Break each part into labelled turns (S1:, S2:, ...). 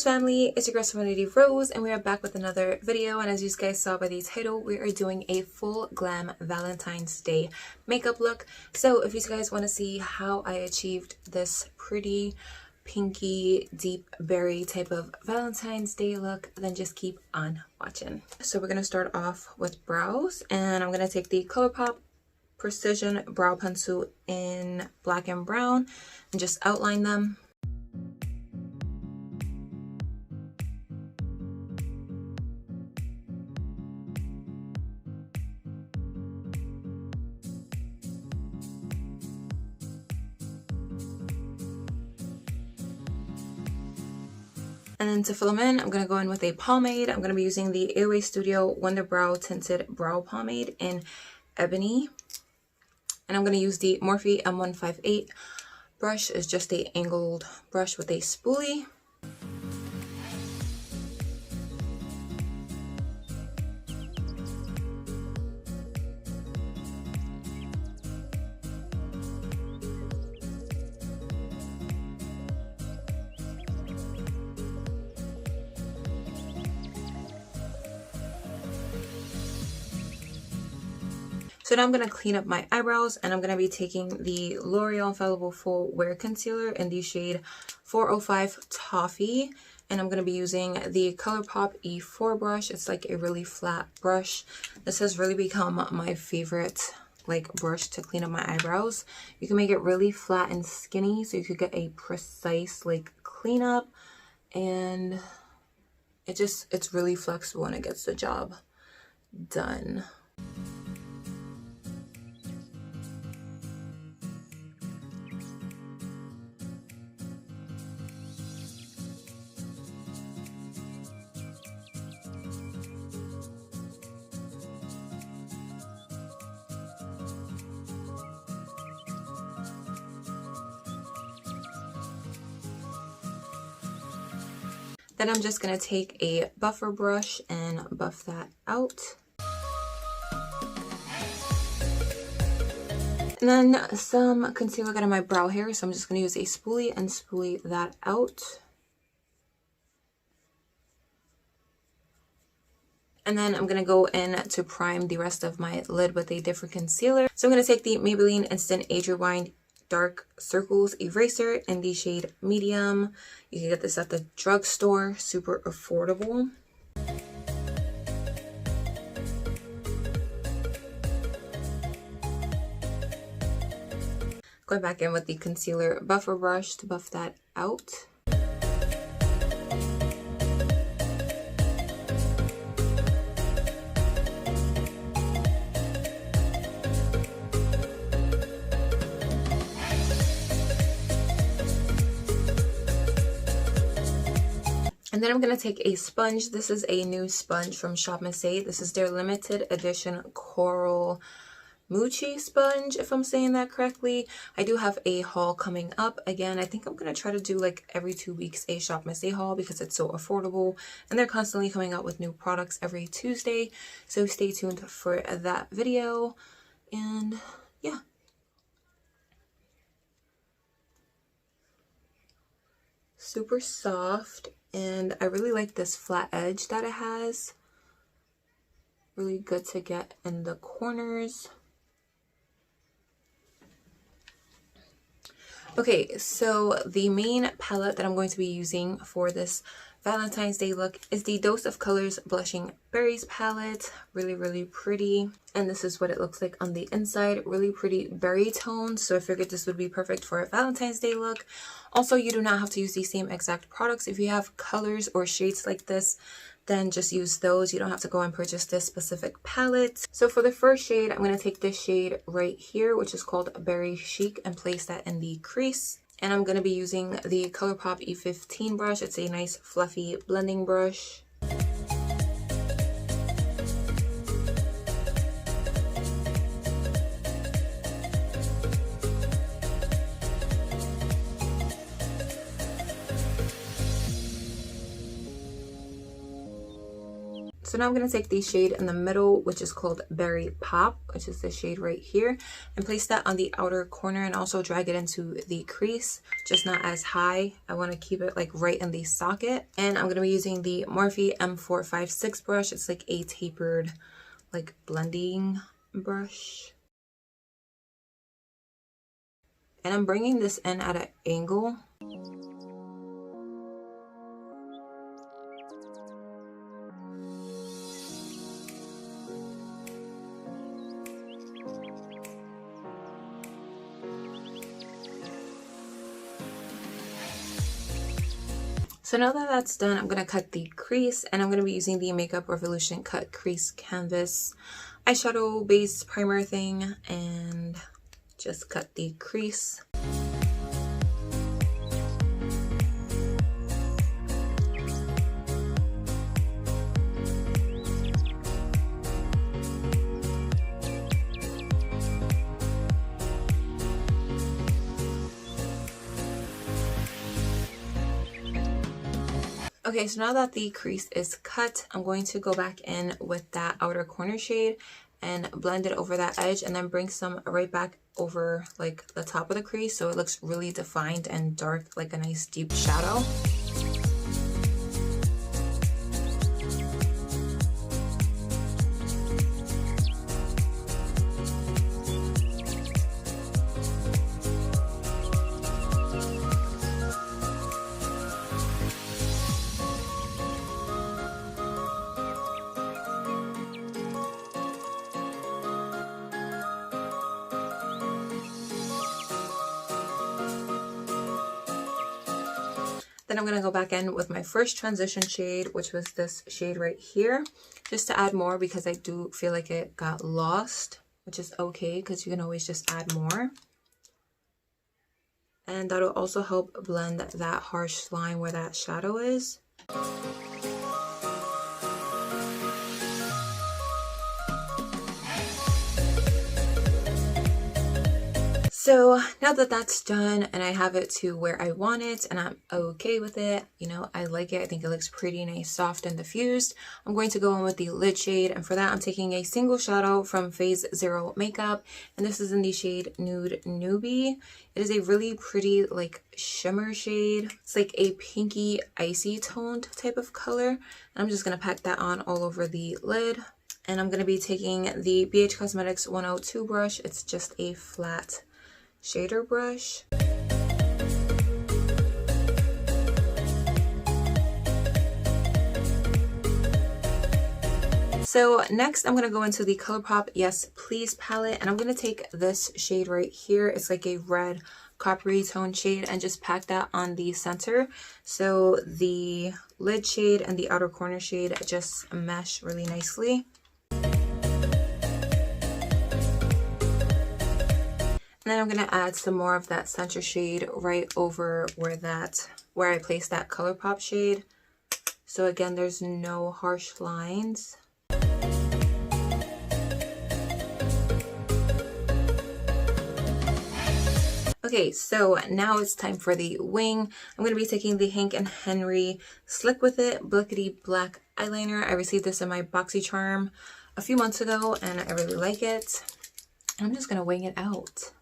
S1: Rose family, it's your girl Serenity Rose, and we are back with another video. And as you guys saw by the title, we are doing a full glam Valentine's Day makeup look. So if you guys want to see how I achieved this pretty pinky deep berry type of Valentine's Day look, then just keep on watching. So we're going to start off with brows, and I'm going to take the ColourPop Precision Brow Pencil in black and brown and just outline them. And then to fill them in, I'm going to go in with a pomade. I'm going to be using the Airway Studio Wonder Brow Tinted Brow Pomade in Ebony. And I'm going to use the Morphe M158 brush. It's just a angled brush with a spoolie. So now I'm going to clean up my eyebrows, and I'm going to be taking the L'Oreal Infallible Full Wear Concealer in the shade 405 Toffee. And I'm going to be using the ColourPop E4 brush. It's like a really flat brush. This has really become my favorite brush to clean up my eyebrows. You can make it really flat and skinny so you could get a precise cleanup. And it's really flexible and it gets the job done. Then I'm just going to take a buffer brush and buff that out. And then some concealer got in my brow hair, so I'm just going to use a spoolie and spoolie that out. And then I'm going to go in to prime the rest of my lid with a different concealer. So I'm going to take the Maybelline Instant Age Rewind Dark Circles Eraser in the shade Medium. You can get this at the drugstore, super affordable. Going back in with the concealer buffer brush to buff that out. And then I'm going to take a sponge. This is a new sponge from Shop Miss A. This is their limited edition Coral Mochi sponge, if I'm saying that correctly. I do have a haul coming up. Again, I think I'm going to try to do every 2 weeks a Shop Miss A haul because it's so affordable. And they're constantly coming out with new products every Tuesday. So stay tuned for that video. And yeah. Super soft. And I really like this flat edge that it has. Really good to get in the corners. Okay, so the main palette that I'm going to be using for this Valentine's Day look is the Dose of Colors Blushing Berries palette. Really, really pretty. And this is what it looks like on the inside. Really pretty berry tone. So I figured this would be perfect for a Valentine's Day look. Also, you do not have to use the same exact products. If you have colors or shades like this, then just use those. You don't have to go and purchase this specific palette. So for the first shade, I'm going to take this shade right here, which is called Berry Chic, and place that in the crease. And I'm going to be using the ColourPop E15 brush. It's a nice fluffy blending brush. So now I'm going to take the shade in the middle, which is called Berry Pop, which is the shade right here, and place that on the outer corner and also drag it into the crease, just not as high. I want to keep it like right in the socket. And I'm going to be using the Morphe M456 brush. It's like a tapered like blending brush. And I'm bringing this in at an angle. So now that that's done, I'm going to cut the crease, and I'm going to be using the Makeup Revolution Cut Crease Canvas eyeshadow base primer thing and just cut the crease. Okay, so now that the crease is cut, I'm going to go back in with that outer corner shade and blend it over that edge, and then bring some right back over like the top of the crease so it looks really defined and dark, like a nice deep shadow. Then I'm going to go back in with my first transition shade, which was this shade right here, just to add more because I do feel like it got lost, which is okay because you can always just add more. And that'll also help blend that harsh line where that shadow is. So now that that's done and I have it to where I want it and I'm okay with it, you know, I like it. I think it looks pretty nice, soft and diffused. I'm going to go in with the lid shade, and for that I'm taking a single shadow from Phase Zero Makeup, and this is in the shade Nude Newbie. It is a really pretty like shimmer shade. It's like a pinky icy toned type of color. And I'm just going to pack that on all over the lid. And I'm going to be taking the BH Cosmetics 102 brush. It's just a flat shader brush. So next I'm going to go into the ColourPop Yes Please palette, and I'm going to take this shade right here. It's like a red coppery tone shade, and just pack that on the center so the lid shade and the outer corner shade just mesh really nicely. And then I'm going to add some more of that center shade right over where I placed that ColourPop shade. So again, there's no harsh lines. Okay, so now it's time for the wing. I'm going to be taking the Hank & Henry Slick With It Blickety Black eyeliner. I received this in my BoxyCharm a few months ago and I really like it. I'm just going to wing it out.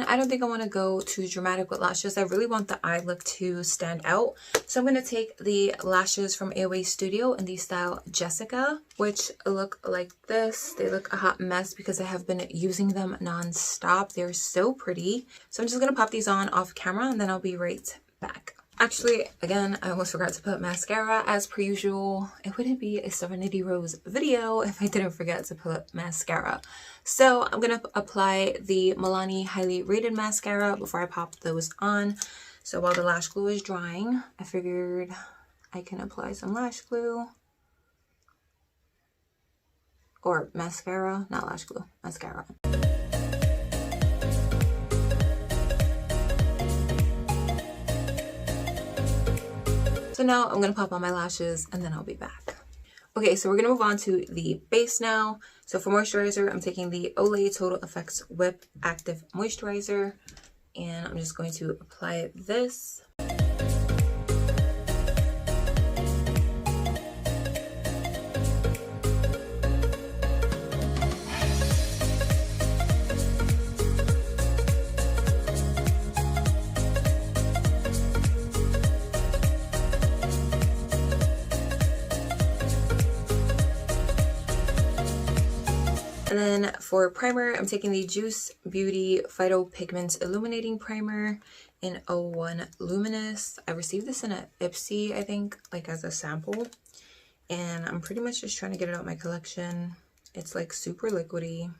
S1: I don't think I want to go too dramatic with lashes. I really want the eye look to stand out. So I'm going to take the lashes from AOA Studio in the style Jessica, which look like this. They look a hot mess because I have been using them non-stop. They're so pretty. So I'm just going to pop these on off camera and then I'll be right back. Actually, again, I almost forgot to put mascara as per usual. It wouldn't be a Serenity Rose video if I didn't forget to put mascara. So I'm going to apply the Milani Highly Rated Mascara before I pop those on. So while the lash glue is drying, I figured I can apply some lash glue. Or mascara, not lash glue, mascara. So now I'm going to pop on my lashes and then I'll be back. Okay, so we're going to move on to the base now. So for moisturizer, I'm taking the Olay Total Effects Whip Active Moisturizer. And I'm just going to apply this. And then for primer, I'm taking the Juice Beauty Phyto Pigment Illuminating Primer in 01 Luminous. I received this in a Ipsy, I think, like as a sample. And I'm pretty much just trying to get it out of my collection. It's like super liquidy.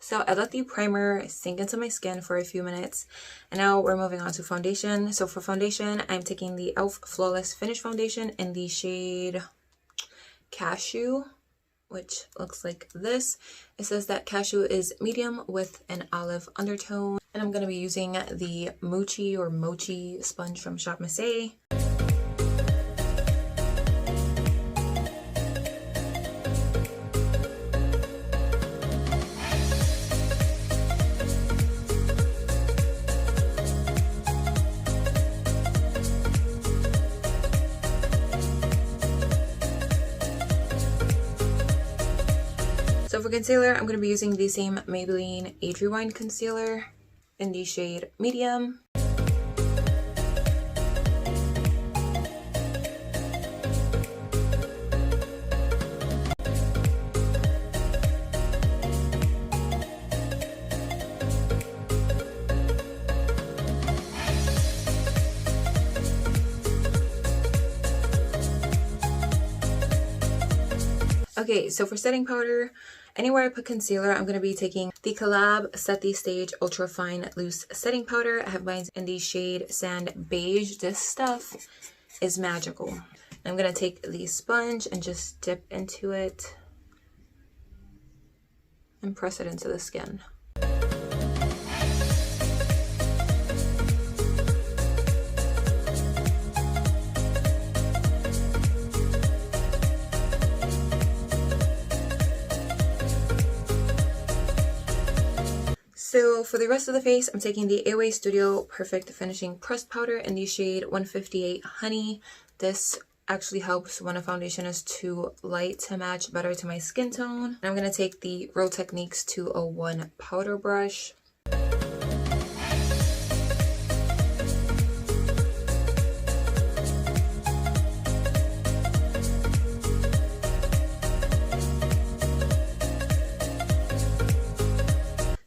S1: So I let the primer sink into my skin for a few minutes, and now we're moving on to foundation. So for foundation, I'm taking the e.l.f. Flawless Finish Foundation in the shade Cashew, which looks like this. It says that Cashew is medium with an olive undertone, and I'm going to be using the Mochi sponge from Shop Miss A. So for concealer, I'm going to be using the same Maybelline Age Rewind concealer in the shade Medium. Okay, so for setting powder, anywhere I put concealer, I'm going to be taking the Collab Set the Stage Ultra Fine Loose Setting Powder. I have mine in the shade Sand Beige. This stuff is magical. I'm going to take the sponge and just dip into it and press it into the skin. So for the rest of the face, I'm taking the AOA Studio Perfect Finishing Pressed Powder in the shade 158 Honey. This actually helps when a foundation is too light to match better to my skin tone. And I'm going to take the Real Techniques 201 powder brush.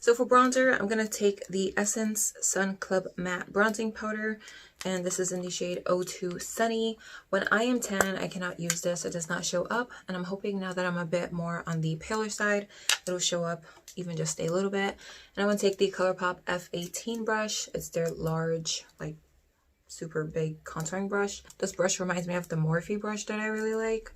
S1: So for bronzer, I'm going to take the Essence Sun Club Matte Bronzing Powder, and this is in the shade 02 Sunny. When I am tan, I cannot use this. It does not show up, and I'm hoping now that I'm a bit more on the paler side, it'll show up even just a little bit. And I'm going to take the ColourPop F18 brush. It's their large, like super big contouring brush. This brush reminds me of the Morphe brush that I really like.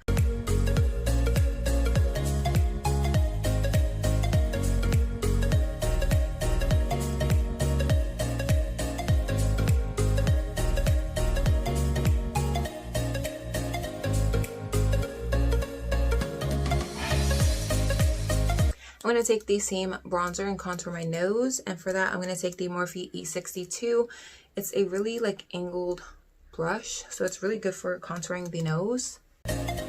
S1: I'm going to take the same bronzer and contour my nose, and for that I'm going to take the Morphe E62. It's a really like angled brush, so it's really good for contouring the nose. And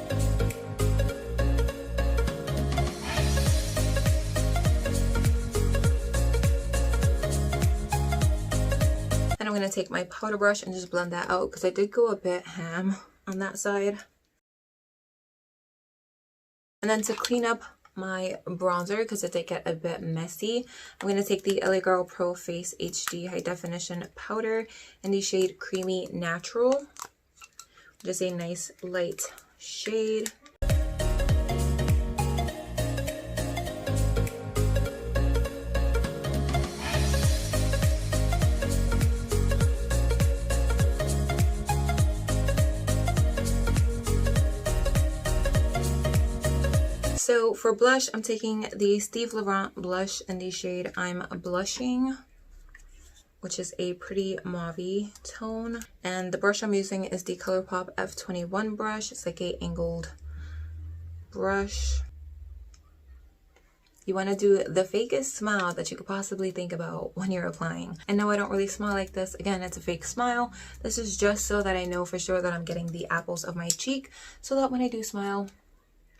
S1: I'm going to take my powder brush and just blend that out because I did go a bit ham on that side. And then to clean up my bronzer, because it did get a bit messy, I'm going to take the LA Girl Pro Face HD High Definition Powder in the shade Creamy Natural, which is a nice light shade. So for blush, I'm taking the Steve Laurent blush in the shade I'm Blushing, which is a pretty mauve tone. And the brush I'm using is the ColourPop F21 brush. It's like a angled brush. You want to do the fakest smile that you could possibly think about when you're applying. And no, I don't really smile like this. Again, it's a fake smile. This is just so that I know for sure that I'm getting the apples of my cheek, so that when I do smile,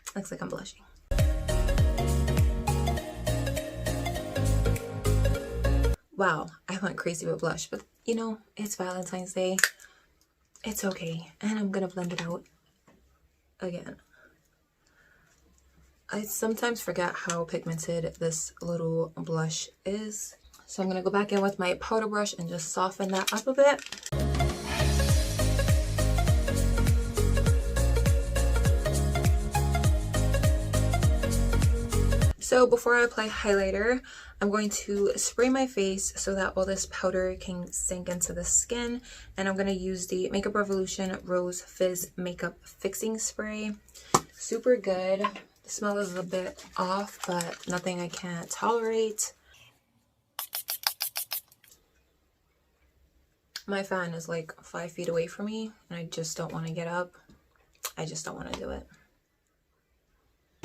S1: it looks like I'm blushing. Wow, I went crazy with blush, but you know, it's Valentine's Day. It's okay. And I'm gonna blend it out again. I sometimes forget how pigmented this little blush is. So I'm going to go back in with my powder brush and just soften that up a bit. So before I apply highlighter, I'm going to spray my face so that all this powder can sink into the skin. And I'm going to use the Makeup Revolution Rose Fizz Makeup Fixing Spray. Super good. The smell is a bit off, but nothing I can't tolerate. My fan is like 5 feet away from me, and I just don't want to get up. I just don't want to do it.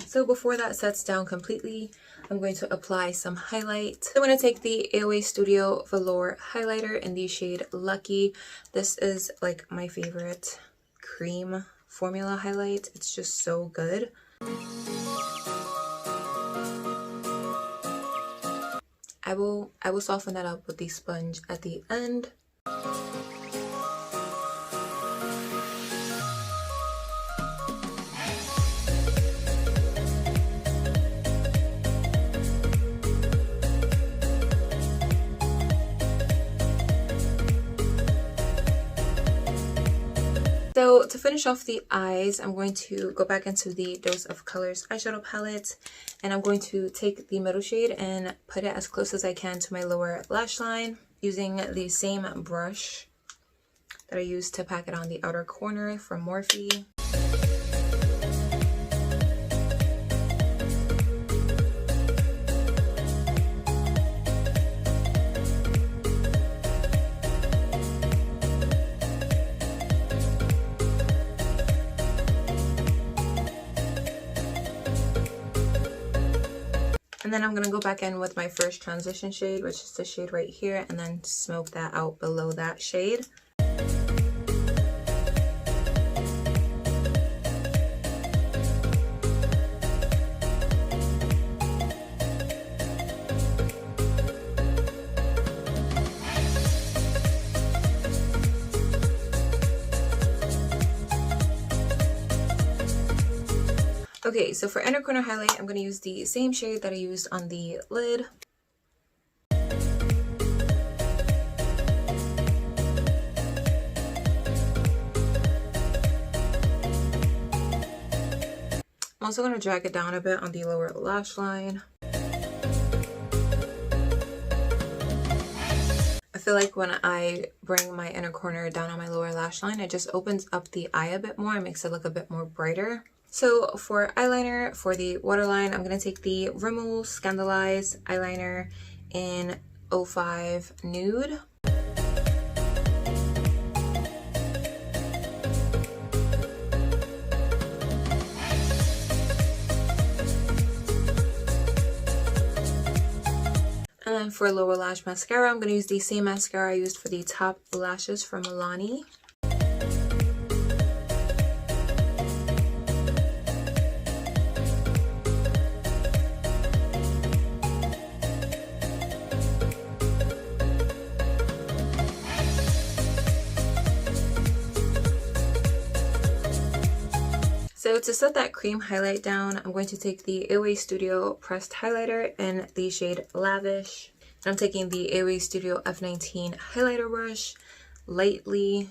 S1: So before that sets down completely, I'm going to apply some highlight. I'm going to take the AOA Studio Velour highlighter in the shade Lucky. This is like my favorite cream formula highlight. It's just so good. I will soften that up with the sponge at the end. So to finish off the eyes, I'm going to go back into the Dose of Colors eyeshadow palette, and I'm going to take the middle shade and put it as close as I can to my lower lash line using the same brush that I used to pack it on the outer corner from Morphe. And then I'm going to go back in with my first transition shade, which is the shade right here, and then smoke that out below that shade. Okay, so for inner corner highlight, I'm going to use the same shade that I used on the lid. I'm also going to drag it down a bit on the lower lash line. I feel like when I bring my inner corner down on my lower lash line, it just opens up the eye a bit more and makes it look a bit more brighter. So for eyeliner, for the waterline, I'm going to take the Rimmel Scandaleyes eyeliner in 05 Nude. And then for lower lash mascara, I'm going to use the same mascara I used for the top lashes from Milani. So to set that cream highlight down, I'm going to take the AOA Studio Pressed Highlighter in the shade Lavish. And I'm taking the AOA Studio F19 highlighter brush lightly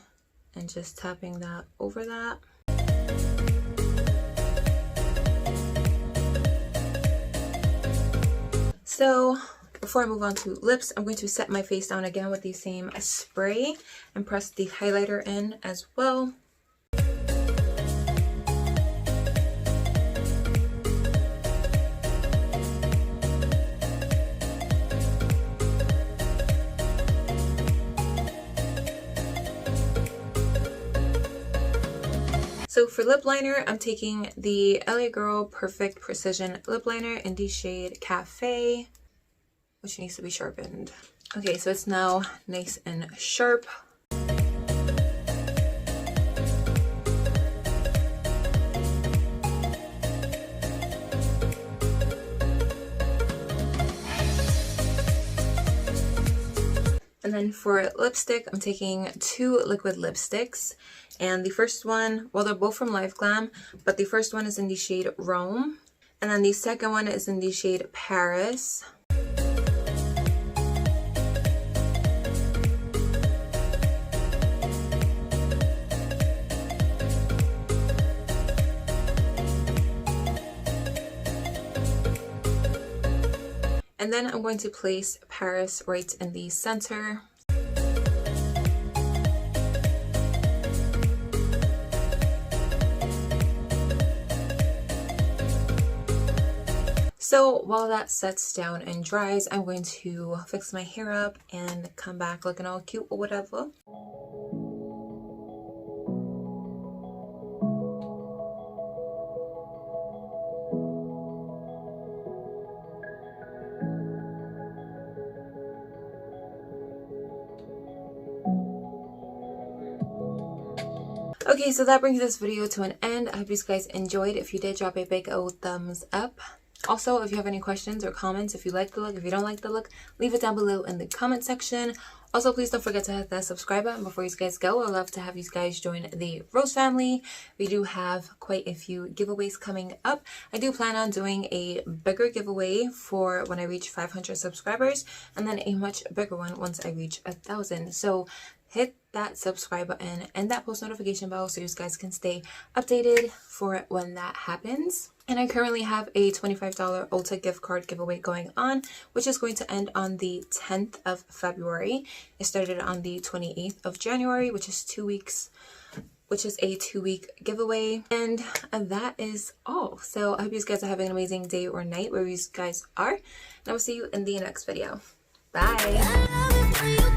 S1: and just tapping that over that. So before I move on to lips, I'm going to set my face down again with the same spray and press the highlighter in as well. So for lip liner, I'm taking the LA Girl Perfect Precision Lip Liner in the shade Cafe, which needs to be sharpened. Okay, so it's now nice and sharp. And then for lipstick, I'm taking 2 liquid lipsticks. And the first one, well, they're both from Glam, but the first one is in the shade Rome. And then the second one is in the shade Paris. And then I'm going to place Paris right in the center. So while that sets down and dries, I'm going to fix my hair up and come back looking all cute or whatever. Okay, so that brings this video to an end. I hope you guys enjoyed. If you did, drop a big old thumbs up. Also, if you have any questions or comments, if you like the look, if you don't like the look, leave it down below in the comment section. Also, please don't forget to hit that subscribe button before you guys go. I'd love to have you guys join the Rose family. We do have quite a few giveaways coming up. I do plan on doing a bigger giveaway for when I reach 500 subscribers, and then a much bigger one once I reach 1,000. So hit that subscribe button and that post notification bell so you guys can stay updated for when that happens. And I currently have a $25 Ulta gift card giveaway going on, which is going to end on the 10th of February. It started on the 28th of January, which is 2 weeks, which is a 2-week giveaway. And that is all. So I hope you guys are having an amazing day or night wherever you guys are. And I will see you in the next video. Bye.